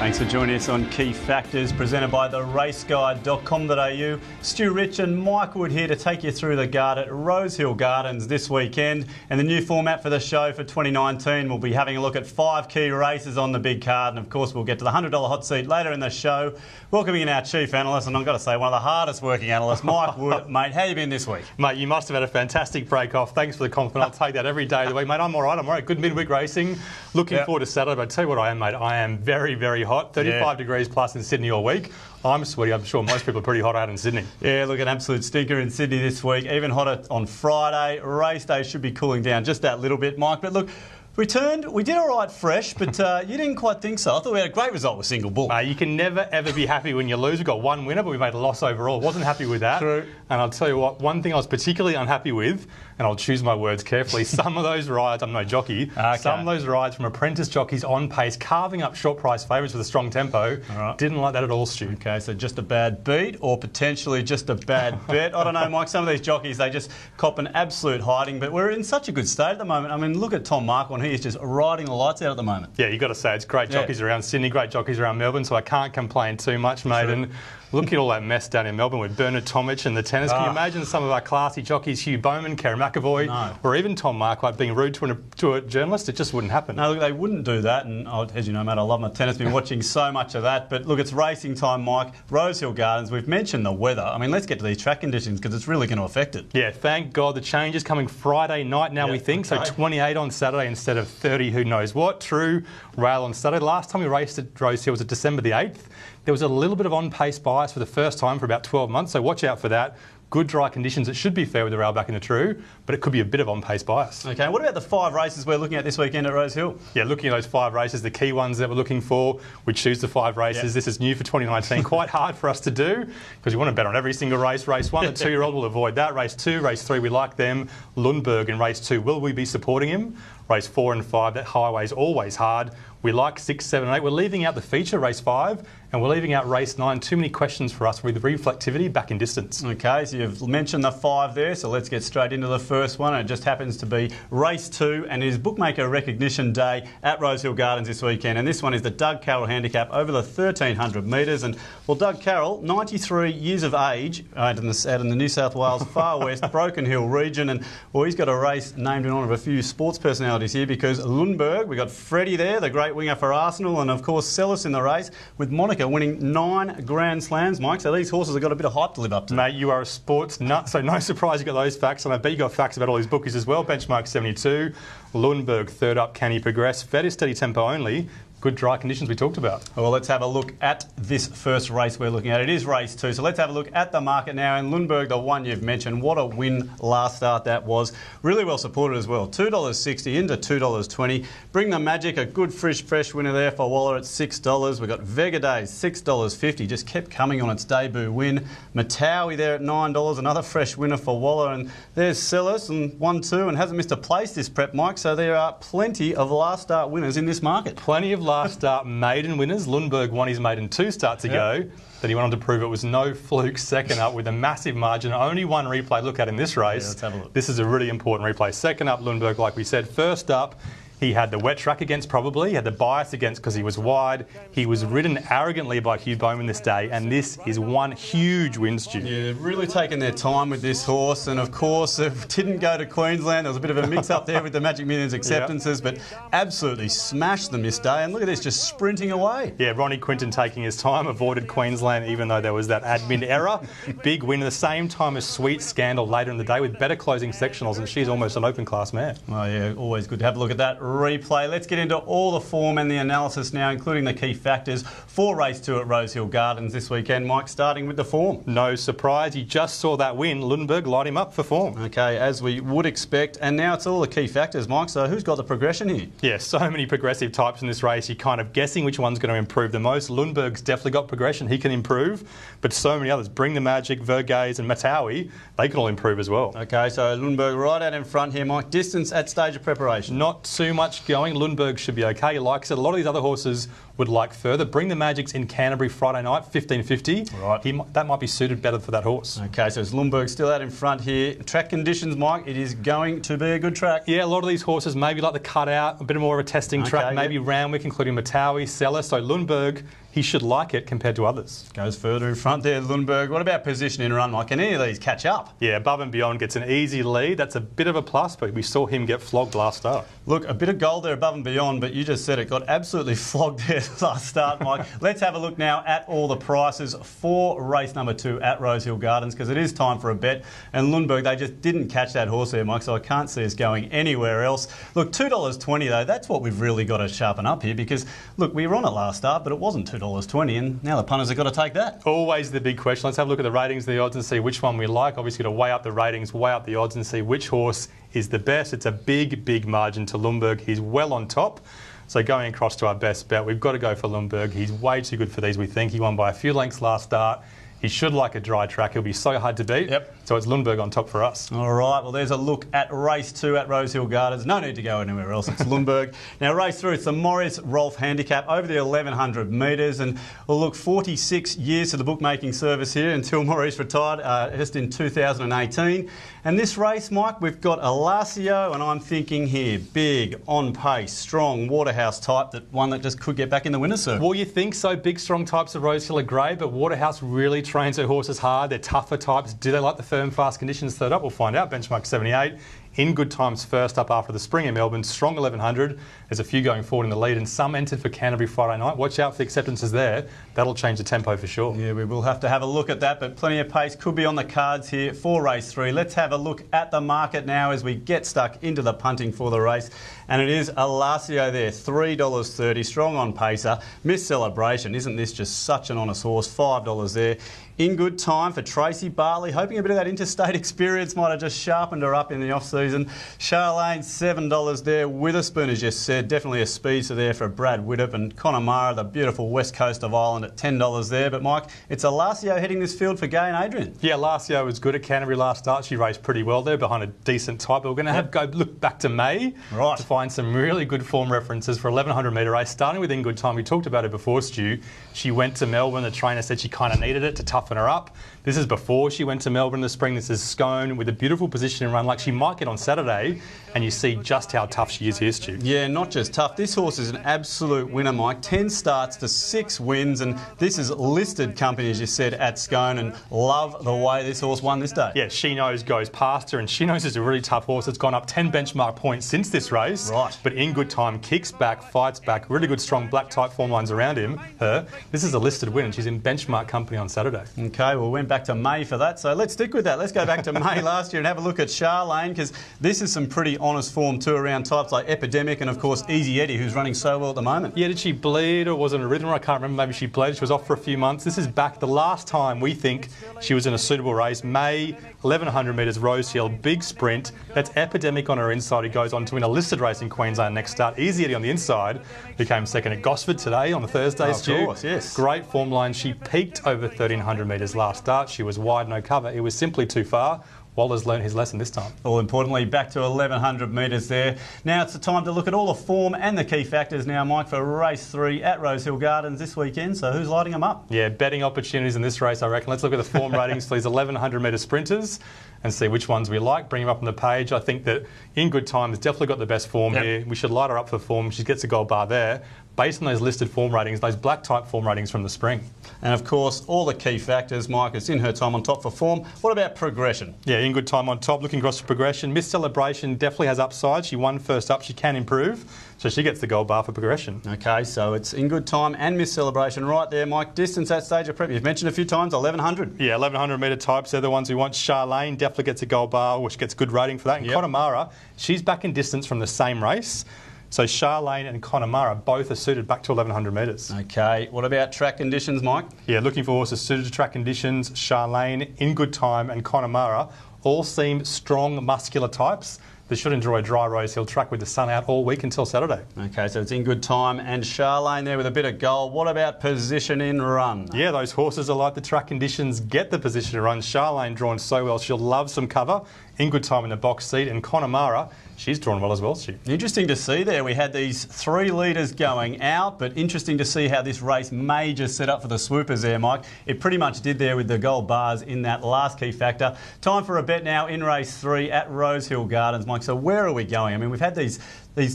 Thanks for joining us on Key Factors, presented by theraceguide.com.au. Stu Rich and Mike Wood here to take you through the guard at Rosehill Gardens this weekend. And the new format for the show for 2019, we'll be having a look at 5 key races on the big card. And of course, we'll get to the $100 hot seat later in the show. Welcoming in our chief analyst, and I've got to say, one of the hardest working analysts, Mike Wood. Mate, how you been this week? Mate, you must have had a fantastic break off. Thanks for the compliment. I'll take that every day of the week. Mate, I'm all right. Good midweek racing. Looking forward to Saturday. But I tell you what I am, mate. I am very, very hot. 35 degrees plus in Sydney all week. I'm sweaty. I'm sure most people are pretty hot out in Sydney. Yeah, look, an absolute stinker in Sydney this week. Even hotter on Friday. Race day should be cooling down just that little bit, Mike. But look, we did all right fresh, but you didn't quite think so. I thought we had a great result with Single Bull. You can never, ever be happy when you lose. We've got one winner, but we made a loss overall. Wasn't happy with that. True. And I'll tell you what, one thing I was particularly unhappy with, and I'll choose my words carefully, some of those rides, I'm no jockey, some of those rides from apprentice jockeys on pace, carving up short price favourites with a strong tempo, didn't like that at all, Stu. Okay, so just a bad beat or potentially just a bad bet. I don't know, Mike, some of these jockeys, they just cop an absolute hiding, but we're in such a good state at the moment. I mean, look at Tom Marquand, he is just riding the lights out at the moment. Yeah, you've got to say, it's great jockeys around Sydney, great jockeys around Melbourne, so I can't complain too much, mate. True. And look at all that mess down in Melbourne with Bernard Tomic and the tennis. Can you imagine some of our classy jockeys, Hugh Bowman, Kerry McAvoy, or even Tom Marquardt being rude to a journalist? It just wouldn't happen. No, look, they wouldn't do that. And as you know, mate, I love my tennis. Been watching so much of that. But look, it's racing time, Mike. Rosehill Gardens, we've mentioned the weather. I mean, let's get to these track conditions because it's really going to affect it. Yeah, thank God. The change is coming Friday night now, we think. So 28 on Saturday instead of 30, who knows what. True rail on Saturday. Last time we raced at Rosehill was at December the 8th. There was a little bit of on-pace bias for the first time for about 12 months, so watch out for that. Good dry conditions. It should be fair with the rail back in the true, but it could be a bit of on-pace bias. Okay, what about the 5 races we're looking at this weekend at Rosehill? Yeah, looking at those 5 races, the key ones that we're looking for, we choose the 5 races. Yep. This is new for 2019. Quite hard for us to do because you want to bet on every single race. Race 1, the 2-year-old will avoid that. Race 2, race 3, we like them. Lundberg in race 2, will we be supporting him? Race 4 and 5, that highway is always hard. We like 6, 7 and 8. We're leaving out the feature, race 5, and we're leaving out race 9. Too many questions for us with reflectivity back in distance. Okay, so you've mentioned the 5 there, so let's get straight into the first one. It just happens to be race 2, and it is Bookmaker Recognition Day at Rosehill Gardens this weekend. And this one is the Doug Carroll handicap over the 1,300 metres. And, well, Doug Carroll, 93 years of age, out in the New South Wales Far West Broken Hill region. And, well, he's got a race named in honour of a few sports personalities here because Lundberg, we got Freddie there, the great winger for Arsenal, and of course Sellis in the race with Monica winning 9 Grand Slams, Mike. So these horses have got a bit of hype to live up to. Mate, you are a sports nut, so no surprise you got those facts, and I bet you got facts about all these bookies as well. Benchmark 72, Lundberg third up, can he progress? Fairly steady tempo only. Good dry conditions we talked about. Well, let's have a look at this first race we're looking at. It is race 2, so let's have a look at the market now. And Lundberg, the one you've mentioned, what a win last start that was. Really well supported as well. $2.60 into $2.20. Bring the Magic, a good fresh winner there for Waller at $6. We've got Vega Days, $6.50. Just kept coming on its debut win. Matawi there at $9, another fresh winner for Waller. And there's Sellis and 1-2 and hasn't missed a place this prep, Mike. So there are plenty of last start winners in this market. Plenty of last start maiden winners. Lundberg won his maiden 2 starts ago. Then he went on to prove it was no fluke, second up with a massive margin. Only one replay look at in this race. Let's have a look. This is a really important replay. Second up, Lundberg, like we said. First up, he had the wet track against probably. He had the bias against because he was wide. He was ridden arrogantly by Hugh Bowman this day, and this is one huge win, Stu. Yeah, they've really taken their time with this horse, and of course it didn't go to Queensland. There was a bit of a mix-up there with the Magic Millions acceptances, but absolutely smashed them this day. And look at this, just sprinting away. Yeah, Ronnie Quinton taking his time, avoided Queensland even though there was that admin error. Big win at the same time as Sweet Scandal later in the day with better closing sectionals, and she's almost an open class mare. Oh yeah, always good to have a look at that replay. Let's get into all the form and the analysis now, including the key factors for race 2 at Rosehill Gardens this weekend. Mike, starting with the form. No surprise, you just saw that win. Lundberg light him up for form. Okay, as we would expect. And now it's all the key factors, Mike. So who's got the progression here? Yeah, so many progressive types in this race. You're kind of guessing which one's going to improve the most. Lundberg's definitely got progression. He can improve. But so many others. Bring the Magic, Vergaze and Matawi, they can all improve as well. Okay, so Lundberg right out in front here, Mike. Distance at stage of preparation? Not too much going. Lundberg should be okay. He likes it. A lot of these other horses would like further. Bring the Magics in Canterbury Friday night, 1550. Right. That might be suited better for that horse. Okay, so it's Lundberg still out in front here. Track conditions, Mike, it is going to be a good track. Yeah, a lot of these horses maybe like the cutout, a bit more of a testing track, maybe Randwick, including Matawi, Seller. So Lundberg, he should like it compared to others. Goes further in front there, Lundberg. What about position in run, Mike? Can any of these catch up? Yeah, Above and Beyond gets an easy lead. That's a bit of a plus, but we saw him get flogged last start. Look, a bit of gold there, Above and Beyond, but you just said it got absolutely flogged there last start, Mike. Let's have a look now at all the prices for race number 2 at Rosehill Gardens, because it is time for a bet. And Lundberg, they just didn't catch that horse there, Mike, so I can't see us going anywhere else. Look, $2.20 though, that's what we've really got to sharpen up here, because, look, we were on it last start, but it wasn't $2.20, and now the punters have got to take that. Always the big question. Let's have a look at the ratings and the odds and see which one we like. Obviously, got to weigh up the ratings, weigh up the odds and see which horse is the best. It's a big, big margin to Lundberg. He's well on top. So going across to our best bet, we've got to go for Lundberg. He's way too good for these, we think. He won by a few lengths last start. He should like a dry track. He'll be so hard to beat. Yep. So it's Lundberg on top for us. All right, well, there's a look at race 2 at Rosehill Gardens. No need to go anywhere else. It's Lundberg. Now, race 3, it's the Maurice Rolfe Handicap over the 1,100 metres. And, well, look, 46 years to the bookmaking service here until Maurice retired just in 2018. And this race, Mike, we've got Alacio, and I'm thinking here, big, on pace, strong, Waterhouse type, that one that just could get back in the winner's circle. Well, you think so. Big, strong types of Rosehill are great, but Waterhouse really trains their horses hard. They're tougher types. Do they like the firm, fast conditions? Third up, we'll find out. Benchmark 78. In Good Times first up after the spring in Melbourne. Strong 1,100. There's a few going forward in the lead and some entered for Canterbury Friday night. Watch out for the acceptances there. That'll change the tempo for sure. Yeah, we will have to have a look at that, but plenty of pace could be on the cards here for race 3. Let's have a look at the market now as we get stuck into the punting for the race. And it is Alacio there, $3.30. Strong on pacer. Miss Celebration. Isn't this just such an honest horse? $5 there. In Good Time for Tracy Bartley, hoping a bit of that interstate experience might have just sharpened her up in the off-season. Charlene, $7 there. Witherspoon, as just said, definitely a speedster there for Brad Widdop. And Connemara, the beautiful west coast of Ireland, at $10 there. But, Mike, it's Alacio heading this field for Gay and Adrian. Yeah, Alacio was good at Canterbury last start. She raced pretty well there behind a decent type. But we're going to have to go look back to May to find some really good form references for 1,100 metre race. Starting with In Good Time, we talked about it before, Stu. She went to Melbourne. The trainer said she kind of needed it to toughen her up. This is before she went to Melbourne in the spring. This is Scone with a beautiful position and run like she might get on Saturday, and you see just how tough she is here, Stu. Yeah, not just tough. This horse is an absolute winner, Mike. 10 starts to 6 wins, and this is listed company, as you said, at Scone, and love the way this horse won this day. Yeah, She Knows goes past her, and She Knows is a really tough horse. It's gone up 10 benchmark points since this race. Right. But In Good Time kicks back, fights back, really good strong black type form lines around her. This is a listed win, and she's in benchmark company on Saturday. Okay, well, we went back to May for that, so let's stick with that. Let's go back to May last year and have a look at Charlene, because this is some pretty honest form too around types like Epidemic and, of course, Easy Eddie, who's running so well at the moment. Yeah, did she bleed or was it a rhythm? I can't remember. Maybe she bled. She was off for a few months. This is back the last time we think she was in a suitable race. May, 1,100 metres, Rosehill, big sprint. That's Epidemic on her inside, who goes on to win a listed race in Queensland next start. Easy Eddie on the inside, who came second at Gosford today on the Thursday, Stu. Of course, yes. Great form line. She peaked over 1,300 metres last start. She was wide, no cover. It was simply too far. Waller's learned his lesson this time. All importantly, back to 1,100 metres there. Now it's the time to look at all the form and the key factors now, Mike, for race 3 at Rosehill Gardens this weekend. So who's lighting them up? Yeah, betting opportunities in this race, I reckon. Let's look at the form ratings for these 1,100 metre sprinters and see which ones we like. Bring them up on the page. I think that In Good Time has definitely got the best form here. We should light her up for form. She gets a gold bar there, based on those listed form ratings, those black type form ratings from the spring. And of course, all the key factors, Mike, is In Her Time on top for form. What about progression? Yeah, In Good Time on top, looking across for progression. Miss Celebration definitely has upside. She won first up, she can improve, so she gets the gold bar for progression. Okay, so it's In Good Time and Miss Celebration right there, Mike. Distance at stage of prep, you've mentioned a few times, 1,100. Yeah, 1,100 metre types, they're the ones we want. Charlene definitely gets a gold bar, which gets good rating for that. And Connemara, she's back in distance from the same race. So Charlene and Connemara both are suited back to 1,100 metres. Okay, what about track conditions, Mike? Yeah, looking for horses suited to track conditions. Charlene, In Good Time and Connemara all seem strong, muscular types. They should enjoy a dry Rosehill track with the sun out all week until Saturday. Okay, so it's In Good Time and Charlene there with a bit of gold. What about position in run? Yeah, those horses are like the track conditions, get the position in run. Charlene drawn so well, she'll love some cover. In Good Time in the box seat, and Connemara, she's drawn well as well, Stu. Interesting to see there. We had these 3 leaders going out, but interesting to see how this race may just set up for the swoopers there, Mike. It pretty much did there with the gold bars in that last key factor. Time for a bet now in race 3 at Rosehill Gardens, Mike. So where are we going? I mean, we've had these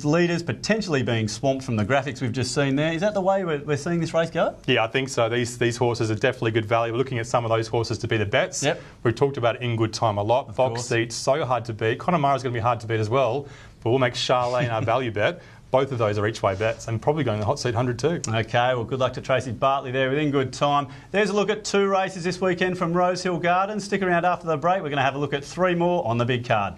leaders potentially being swamped from the graphics we've just seen there. Is that the way we're seeing this race go? Yeah, I think so. These horses are definitely good value. We're looking at some of those horses to be the bets. Yep. We've talked about In Good Time a lot. Box seats, so hard to beat. Connemara's going to be hard to beat as well, but we'll make Charlene our value bet. Both of those are each way bets and probably going to the hot seat 100 too. Okay, well, good luck to Tracy Bartley there with In Good Time. There's a look at 2 races this weekend from Rosehill Gardens. Stick around after the break. We're going to have a look at 3 more on the big card.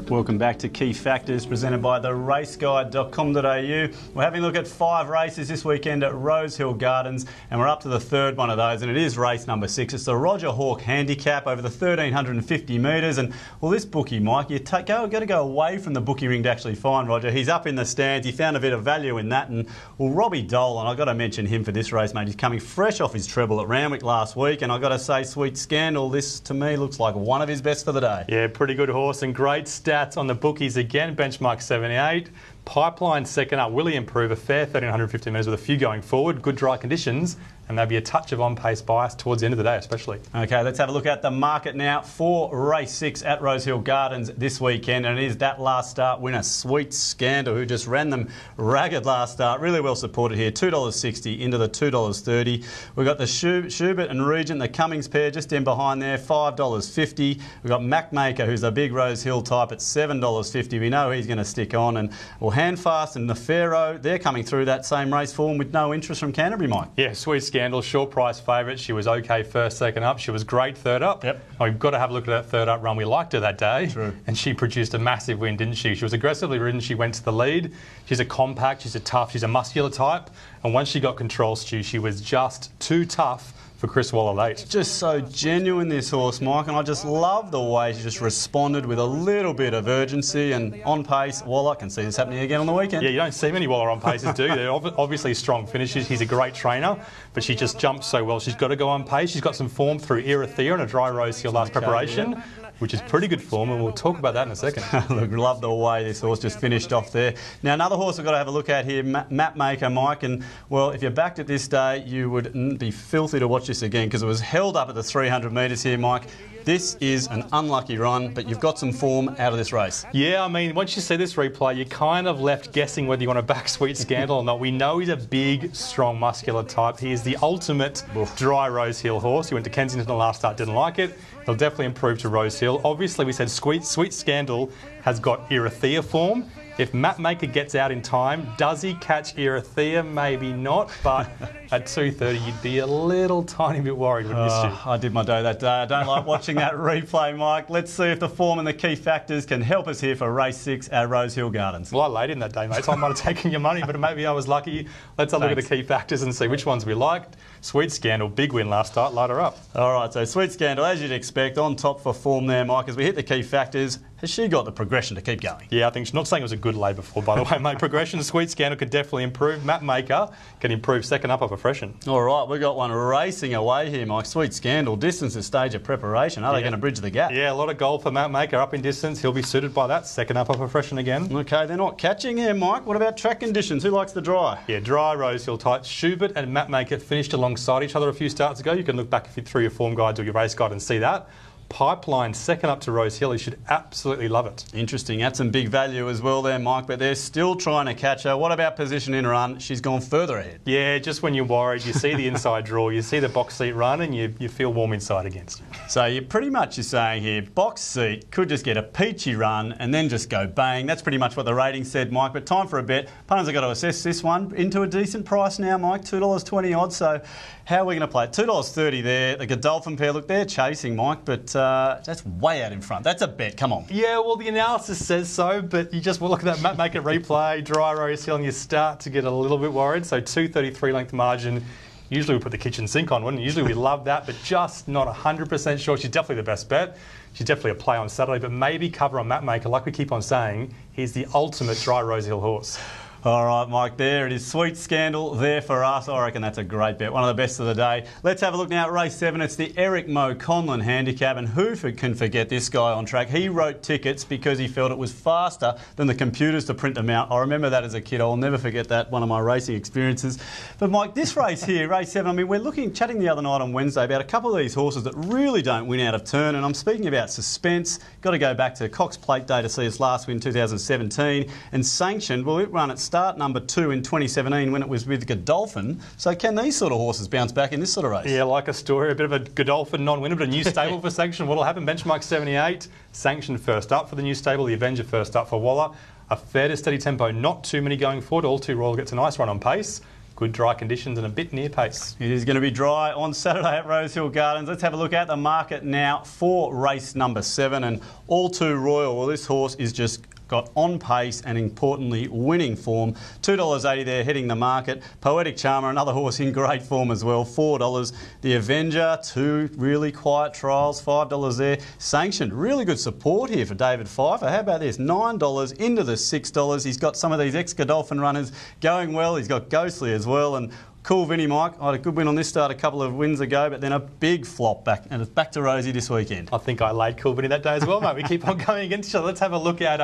Welcome back to Key Factors, presented by theraceguide.com.au. We're having a look at 5 races this weekend at Rosehill Gardens, and we're up to the 3rd one of those, and it is race number 6. It's the Roger Hawke Handicap over the 1,350 metres, and well, this bookie, Mike, you got to go away from the bookie ring to actually find Roger. He's up in the stands. He found a bit of value in that, and well, Robbie Dolan, I've got to mention him for this race, mate. He's coming fresh off his treble at Randwick last week, and I've got to say, Sweet Scandal, this to me looks like one of his best for the day. Yeah, pretty good horse and great stats on the bookies again. Benchmark 78. Pipeline second up. Will he improve? A fair 1,350 metres with a few going forward. Good dry conditions. And maybe a touch of on-pace bias towards the end of the day especially. Okay, let's have a look at the market now for race 6 at Rosehill Gardens this weekend. And it is that last start winner, Sweet Scandal, who just ran them ragged last start. Really well supported here. $2.60 into the $2.30. We've got the Schubert and Regent, the Cummings pair just in behind there, $5.50. We've got Macmaker, who's a big Rosehill type at $7.50. We know he's going to stick on. And well, Handfast and Nefero, they're coming through that same race form with no interest from Canterbury, Mike. Yeah, Sweet Scandal, short price favourite. She was okay first, second up. She was great third up. Yep. We've got to have a look at that third up run. We liked her that day. True. And she produced a massive win, didn't she? She was aggressively ridden. She went to the lead. She's a compact, she's a tough, she's a muscular type. And once she got control, Stu, she was just too tough for Chris Waller late. Just so genuine, this horse, Mike, and I just love the way she just responded with a little bit of urgency and on pace. Waller, can see this happening again on the weekend. Yeah, you don't see many Waller on paces, do you? They're obviously strong finishes. He's a great trainer, but she just jumps so well. She's got to go on pace. She's got some form through Erathea and a dry Rosehill last preparation. Yeah. Which is pretty good form, and we'll talk about that in a second. Look, love the way this horse just finished off there. Now, another horse we've got to have a look at here, Mapmaker, Mike, and, well, if you're backed at this day, you would be filthy to watch this again because it was held up at the 300 metres here, Mike. This is an unlucky run, but you've got some form out of this race. Yeah, I mean, once you see this replay, you're kind of left guessing whether you want to back Sweet Scandal or not. We know he's a big, strong, muscular type. He is the ultimate dry Rosehill horse. He went to Kensington the last start, didn't like it. He'll definitely improve to Rosehill. Obviously, we said Sweet Scandal has got Erathea form. If Mapmaker gets out in time, does he catch Erathea? Maybe not, but at 2:30 you'd be a little tiny bit worried, wouldn't you, Stu? I did my dough that day. I don't like watching that replay, Mike. Let's see if the form and the key factors can help us here for race 6 at Rosehill Gardens. Well, I laid in that day, mate, so I might have taken your money, but maybe I was lucky. Let's have a look at the key factors and see which ones we liked. Sweet Scandal, big win last start, light her up. All right, so Sweet Scandal, as you'd expect, on top for form there, Mike. As we hit the key factors, has she got the progression to keep going? Yeah, I think she's not saying it was a good lay before, by the way, mate. Progression, Sweet Scandal could definitely improve. Mapmaker can improve second up off a freshen. All right, we've got one racing away here, Mike. Sweet Scandal, distance is stage of preparation. Are they going to bridge the gap? Yeah, a lot of goal for Mapmaker up in distance. He'll be suited by that. Second up off a freshen again. Okay, they're not catching here, Mike. What about track conditions? Who likes the dry? Yeah, dry Rosehill type. Schubert and Mapmaker finished alongside each other a few starts ago. You can look back through your form guides or your race guide and see that. Pipeline second up to Rosehill. You should absolutely love it. Interesting. That's some big value as well there, Mike, but they're still trying to catch her. What about position in run? She's gone further ahead. Yeah, just when you're worried, you see the inside draw, you see the box seat run, and you feel warm inside against you. So you're pretty much saying here, box seat could just get a peachy run and then just go bang. That's pretty much what the rating said, Mike, but time for a bet. Punters have got to assess this one into a decent price now, Mike, $2.20 odd, so how are we going to play it? $2.30 there. The Godolphin pair, look, they're chasing, Mike, but that's way out in front. That's a bet, come on. Yeah, well, the analysis says so, but you just look at that Mapmaker replay, dry Rosehill, and you start to get a little bit worried. So 233 length margin. Usually we put the kitchen sink on, wouldn't we? Usually we love that, but just not 100% sure. She's definitely the best bet. She's definitely a play on Saturday, but maybe cover on Mapmaker. Like we keep on saying, he's the ultimate dry Rosehill horse. All right, Mike, there it is. Sweet Scandal there for us. I reckon that's a great bet. One of the best of the day. Let's have a look now at race 7. It's the Eric Mo Conlon handicap, and who can forget this guy on track? He wrote tickets because he felt it was faster than the computers to print them out. I remember that as a kid. I'll never forget that, one of my racing experiences. But Mike, this race here, race 7, I mean, we're chatting the other night on Wednesday about a couple of these horses that really don't win out of turn, and I'm speaking about Suspense. Got to go back to Cox Plate Day to see its last win 2017, and Sanctioned, well, it ran at start number 2 in 2017 when it was with Godolphin. So can these sort of horses bounce back in this sort of race? Yeah, like a story, a bit of a Godolphin non-winner, but a new stable for Sanctioned. What'll happen? Benchmark 78, Sanctioned first up for the new stable, the Avenger first up for Waller. A fair to steady tempo, not too many going forward. All Too Royal gets a nice run on pace. Good dry conditions and a bit near pace. It is going to be dry on Saturday at Rosehill Gardens. Let's have a look at the market now for race number 7, and All Too Royal. Well, this horse is just got on pace and importantly winning form. $2.80 there heading the market. Poetic Charmer, another horse in great form as well, $4. The Avenger, 2 really quiet trials, $5 there. Sanctioned, really good support here for David Pfeiffer. How about this? $9 into the $6. He's got some of these ex-Godolphin runners going well. He's got Ghostly as well, and Cool Vinny, Mike. I had a good win on this start a couple of wins ago, but then a big flop back, and it's back to Rosie this weekend. I think I laid Cool Vinny that day as well, mate. We keep on going against each other. Let's have a look at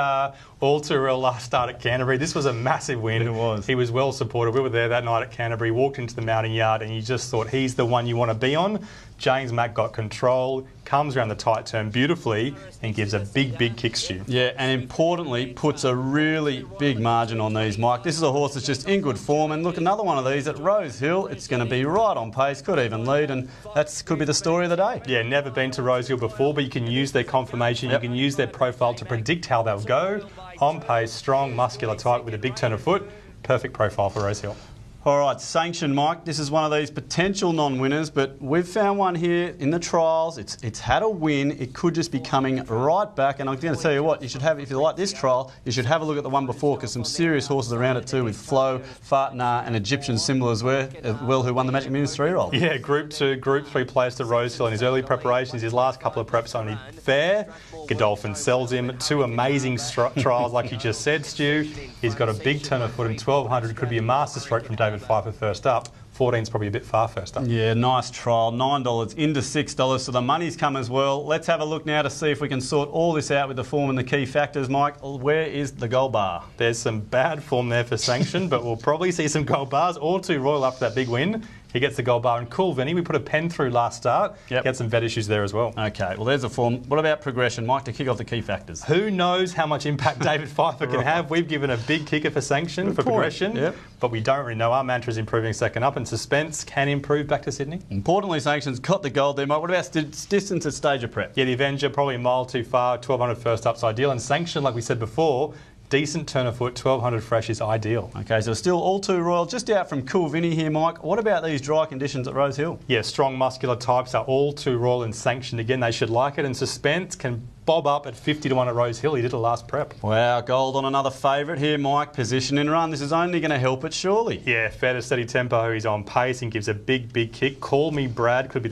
All Too Real last start at Canterbury. This was a massive win. It was. He was well supported. We were there that night at Canterbury, walked into the mounting yard, and you just thought he's the one you want to be on. James Mack got control, comes around the tight turn beautifully and gives a big kick stew. Yeah, and importantly puts a really big margin on these, Mike. This is a horse that's just in good form, and look, another one of these at Rosehill. It's going to be right on pace, could even lead, and that could be the story of the day. Yeah, never been to Rosehill before, but you can use their confirmation, you can use their profile to predict how they'll go. On pace, strong, muscular type with a big turn of foot. Perfect profile for Rosehill. All right, Sanctioned, Mike. This is one of these potential non-winners, but we've found one here in the trials. It's had a win. It could just be coming right back. And I'm going to tell you what, you should have, if you like this trial, you should have a look at the one before, because some serious horses around it too, with Flo, Fartnar and Egyptian Symbol as well, who won the Magic Millions 3-year-old. Yeah, Group 2, Group 3 players to Rosehill in his early preparations. His last couple of preps only fair. Godolphin sells him. 2 amazing trials, like you just said, Stu. He's got a big turn of foot in 1200. Could be a masterstroke from David Pfeiffer first up. 14's probably a bit far first up. Yeah, nice trial. $9 into $6, so the money's come as well. Let's have a look now to see if we can sort all this out with the form and the key factors. Mike, where is the gold bar? There's some bad form there for Sanction, but we'll probably see some gold bars. All Too Royal after that big win. He gets the gold bar. And Cool Vinny, we put a pen through last start. Yep. He had some vet issues there as well. Okay, well, there's the form. What about progression, Mike, to kick off the key factors? Who knows how much impact David Pfeiffer can have? We've given a big kicker for Sanction, for progression, yep. But we don't really know. Our mantra is improving second up, and Suspense can improve back to Sydney. Importantly, Sanction's got the gold there, Mike. What about distance at stage of prep? Yeah, the Avenger, probably a mile too far. 1200 first up's ideal. And Sanction, like we said before, decent turn of foot, 1200 fresh is ideal. Okay, so still All Too Royal, just out from Cool Vinny here, Mike. What about these dry conditions at Rosehill? Yeah, strong muscular types are All Too Royal and Sanctioned. Again, they should like it. And Suspense can bob up at 50 to 1 at Rosehill. He did a last prep. Wow, gold on another favourite here, Mike. Position and run. This is only going to help it, surely. Yeah, fair to steady tempo. He's on pace and gives a big kick. Call Me Brad could be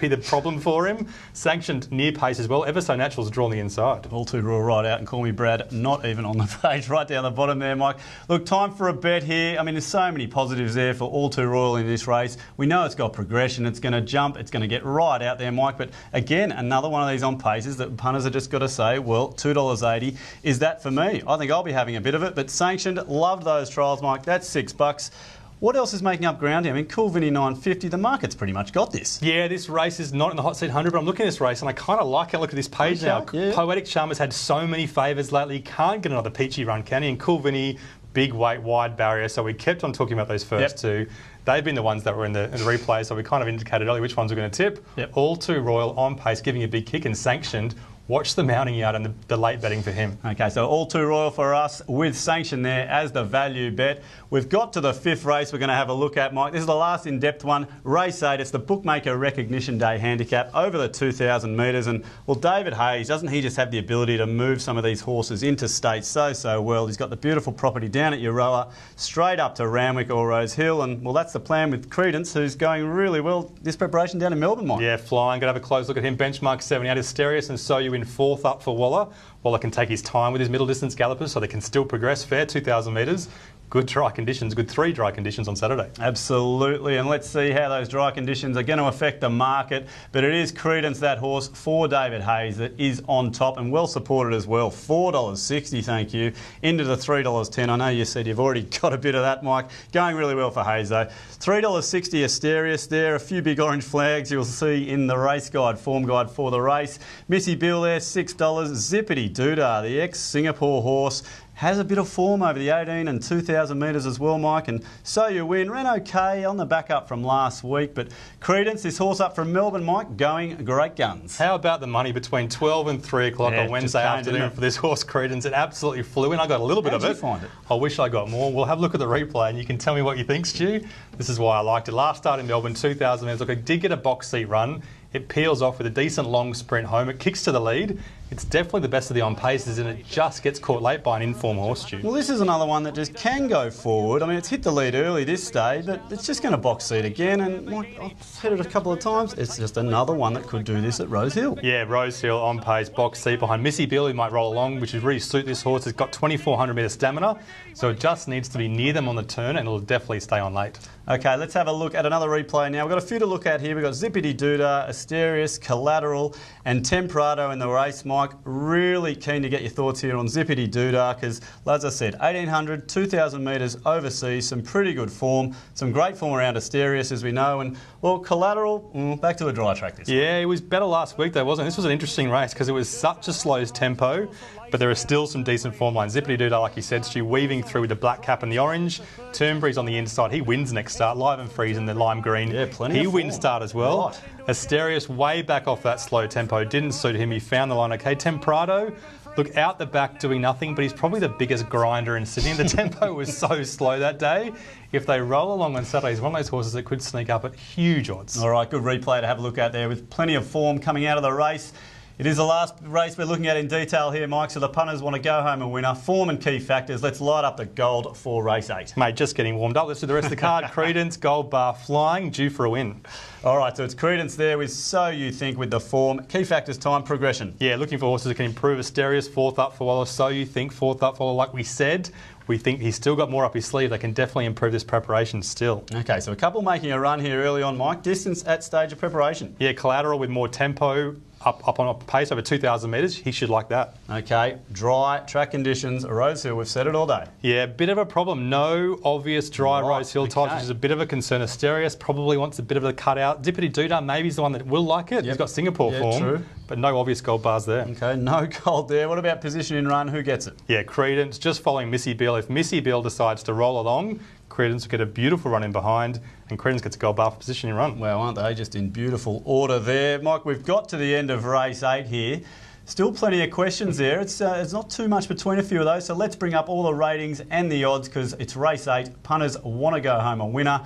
the problem for him. Sanctioned near pace as well. Ever So Natural's drawn the inside. All Too Royal right out, and Call Me Brad not even on the page, right down the bottom there, Mike. Look, time for a bet here. I mean, there's so many positives there for All Too Royal in this race. We know it's got progression. It's going to jump. It's going to get right out there, Mike. But again, another one of these on paces that punters have just got to say, well, $2.80. Is that for me? I think I'll be having a bit of it, but Sanctioned, loved those trials, Mike. That's $6. What else is making up ground here? I mean, Cool Vinny 950, the market's pretty much got this. Yeah, this race is not in the hot seat 100, but I'm looking at this race and I kind of like it. Look at this page now. Yeah. Poetic Charmer's had so many favours lately. Can't get another peachy run, can he? And Cool Vinny, big weight, wide barrier. So we kept on talking about those first two. They've been the ones that were in the replay, so we kind of indicated earlier which ones we're going to tip. Yep. All Too Royal, on pace, giving a big kick, and Sanctioned. Watch the mounting yard and the late betting for him. Okay, so All Too Royal for us with Sanction there as the value bet. We've got to the 5th race we're going to have a look at, Mike. This is the last in-depth one. Race 8, it's the Bookmaker Recognition Day handicap over the 2,000 metres. And, well, David Hayes, doesn't he just have the ability to move some of these horses into state so well? He's got the beautiful property down at Euroa, straight up to Randwick or Rosehill. And, well, that's the plan with Credence, who's going really well this preparation down in Melbourne, Mike. Yeah, flying. Going to have a close look at him. Benchmark 78 Asterius and So You in 4th up for Waller. Waller can take his time with his middle distance gallopers so they can still progress fair, 2,000 metres. good dry conditions, good 3 dry conditions on Saturday. Absolutely, and let's see how those dry conditions are going to affect the market. But it is Credence, that horse, for David Hayes, that is on top and well supported as well. $4.60, thank you, into the $3.10. I know you said you've already got a bit of that, Mike. Going really well for Hayes though. $3.60 Asterius there, a few big orange flags you'll see in the race guide, form guide for the race. Missy Bill there, $6. Zippity Doodah, the ex-Singapore horse, has a bit of form over the 18 and 2,000 metres as well, Mike. And So You Win ran okay on the back up from last week. But Credence, this horse up from Melbourne, Mike, going great guns. How about the money between 12 and 3 o'clock on Wednesday afternoon for this horse Credence? It absolutely flew in. I got a little bit of it. How did you find it? I wish I got more. We'll have a look at the replay and you can tell me what you think, Stu. This is why I liked it. Last start in Melbourne, 2,000 metres. Look, it did get a box seat run. It peels off with a decent long sprint home. It kicks to the lead. It's definitely the best of the on-paces and it just gets caught late by an informed horse, Stu. Well, this is another one that just can go forward. I mean, it's hit the lead early this day, but it's just going to box seat again. And like I've said it a couple of times, it's just another one that could do this at Rosehill. Yeah, Rosehill on pace, box seat behind Missy Bill, who might roll along, which would really suit this horse. It's got 2,400 metre stamina, so it just needs to be near them on the turn and it'll definitely stay on late. Okay, let's have a look at another replay now. We've got a few to look at here. We've got Zippity Doodah, Asterius, Collateral and Temperado in the race, Mike. Really keen to get your thoughts here on Zippity Doodah because, as I said, 1,800, 2,000 metres overseas, some pretty good form, some great form around Asterius, as we know. And, well, Collateral, back to a dry track this week. Yeah, it was better last week, though, wasn't it? This was an interesting race because it was such a slow tempo, but there are still some decent form lines. Zippity Doodah, like you said, Stu, weaving through with the black cap and the orange. Turnberry's on the inside. He wins next start. Live and Freeze in the lime green. Yeah, plenty He of wins form. start as well. Right. Asterius way back off that slow tempo. Didn't suit him. He found the line okay. Temperado, look, out the back doing nothing, but he's probably the biggest grinder in Sydney. The tempo was so slow that day. If they roll along on Saturday, he's one of those horses that could sneak up at huge odds. All right, good replay to have a look at there with plenty of form coming out of the race. It is the last race we're looking at in detail here, Mike, so the punters want to go home a winner. Form and key factors. Let's light up the gold for race 8. Mate, just getting warmed up. Let's do the rest of the card. Credence, gold bar flying, due for a win. All right, so it's Credence there with So You Think with the form. Key factors, time, progression. Yeah, looking for horses that can improve. Asterius, 4th up for Waller. So You Think, 4th up for Waller. Like we said, we think he's still got more up his sleeve. They can definitely improve this preparation still. Okay, so a couple making a run here early on, Mike. Distance at stage of preparation. Yeah, Collateral with more tempo, up on pace over 2,000 metres. He should like that. Okay, dry track conditions, Rosehill, we've said it all day. Yeah, bit of a problem. No obvious dry Rosehill types, which is a bit of a concern. Asterius probably wants a bit of a cutout. Zippity Doodah maybe is the one that will like it. He's got Singapore form, true. But no obvious gold bars there. Okay, no gold there. What about position in run? Who gets it? Yeah, Credence, just following Missy Bill. If Missy Bill decides to roll along, Credence will get a beautiful run in behind, and Credence gets a gold bar for position in run. Well, aren't they just in beautiful order there? Mike, we've got to the end of race 8 here. Still plenty of questions there. It's not too much between a few of those, so let's bring up all the ratings and the odds because it's race 8. Punters want to go home a winner.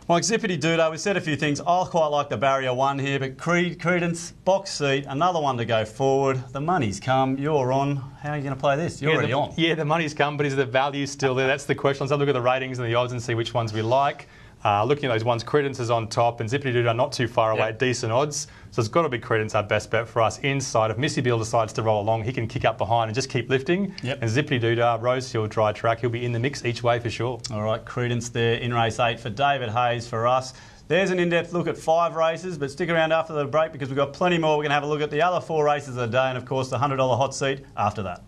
Mike, Zippity Doodah, we said a few things. I quite like the barrier 1 here, but Credence, box seat, another one to go forward. The money's come. You're on. How are you going to play this? You're already on. Yeah, the money's come, but is the value still there? That's the question. Let's have a look at the ratings and the odds and see which ones we like. Looking at those ones, Credence is on top and Zippity Doodah not too far away at decent odds. So it's got to be Credence, our best bet for us inside. If Missy Bill decides to roll along, he can kick up behind and just keep lifting. And Zippity Doodah, Rosehill, dry track, he'll be in the mix each way for sure. All right, Credence there in race 8 for David Hayes for us. There's an in-depth look at 5 races, but stick around after the break because we've got plenty more. We're going to have a look at the other 4 races of the day and, of course, the $100 hot seat after that.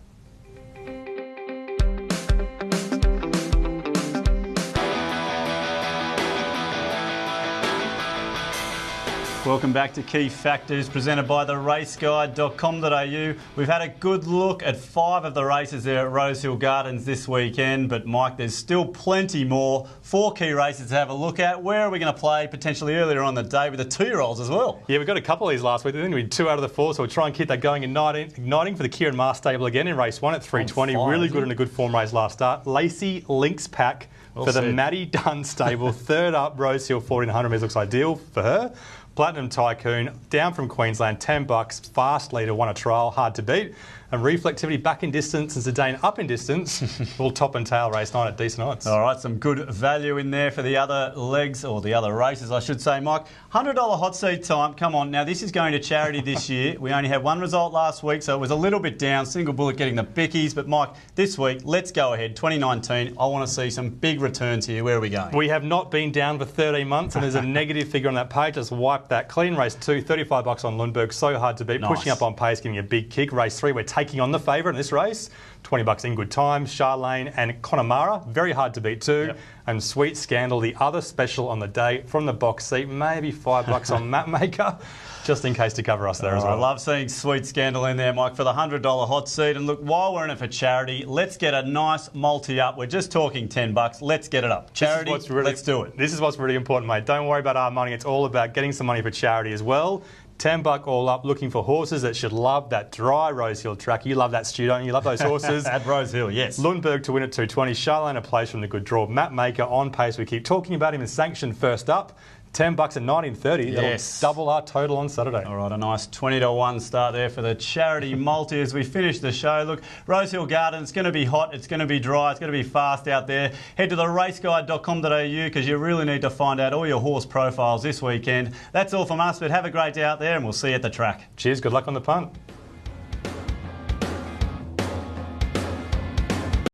Welcome back to Key Factors, presented by theraceguide.com.au. We've had a good look at 5 of the races there at Rosehill Gardens this weekend, but Mike, there's still plenty more. 4 key races to have a look at. Where are we going to play potentially earlier on the day with the 2-year-olds as well? Yeah, we got a couple of these last week. I think we had 2 out of the 4, so we'll try and keep that going. Igniting for the Kieran Maher stable again in race 1 at 320. Really good and a good form race last start. Lacey Lynx Pack for the Maddie Dunn stable. 3rd up, Rosehill, 1,400 metres looks ideal for her. Platinum Tycoon, down from Queensland, $10, fast leader, won a trial, hard to beat. and reflectivity back in distance and Zidane up in distance, will top and tail race 9 at decent odds. All right, some good value in there for the other legs, or the other races, I should say, Mike. $100 hot seat time. Come on. Now, this is going to charity this year. We only had one result last week, so it was a little bit down. Single Bullet getting the bickies. But, Mike, this week, let's go ahead. 2019, I want to see some big returns here. Where are we going? We have not been down for 13 months, and there's a negative figure on that page. Just wipe that clean. Race 2, $35 on Lundberg. So hard to beat. Nice. Pushing up on pace, giving a big kick. Race 3, we're taking on the favourite in this race. $20 in good time. Charlene and Connemara, very hard to beat too. Yep. And Sweet Scandal, the other special on the day from the box seat, maybe $5 on Mapmaker, just in case to cover us there as well. I love seeing Sweet Scandal in there, Mike, for the $100 hot seat. And look, while we're in it for charity, let's get a nice multi up. We're just talking $10. Let's get it up. Charity, let's do it. This is what's really important, mate. Don't worry about our money. It's all about getting some money for charity as well. $10 all up, looking for horses that should love that dry Rosehill track. You love that, Stu, don't you? You love those horses. At Rosehill, yes. Lundberg to win at 220. Charlene a place from the good draw. Mapmaker on pace. We keep talking about him and sanctioned first up. $10 at 19.30. Yes. That'll double our total on Saturday. All right, a nice 20-1 start there for the charity multi as we finish the show. Look, Rosehill Gardens, it's going to be hot, it's going to be dry, it's going to be fast out there. Head to the raceguide.com.au because you really need to find out all your horse profiles this weekend. That's all from us, but have a great day out there and we'll see you at the track. Cheers, good luck on the punt.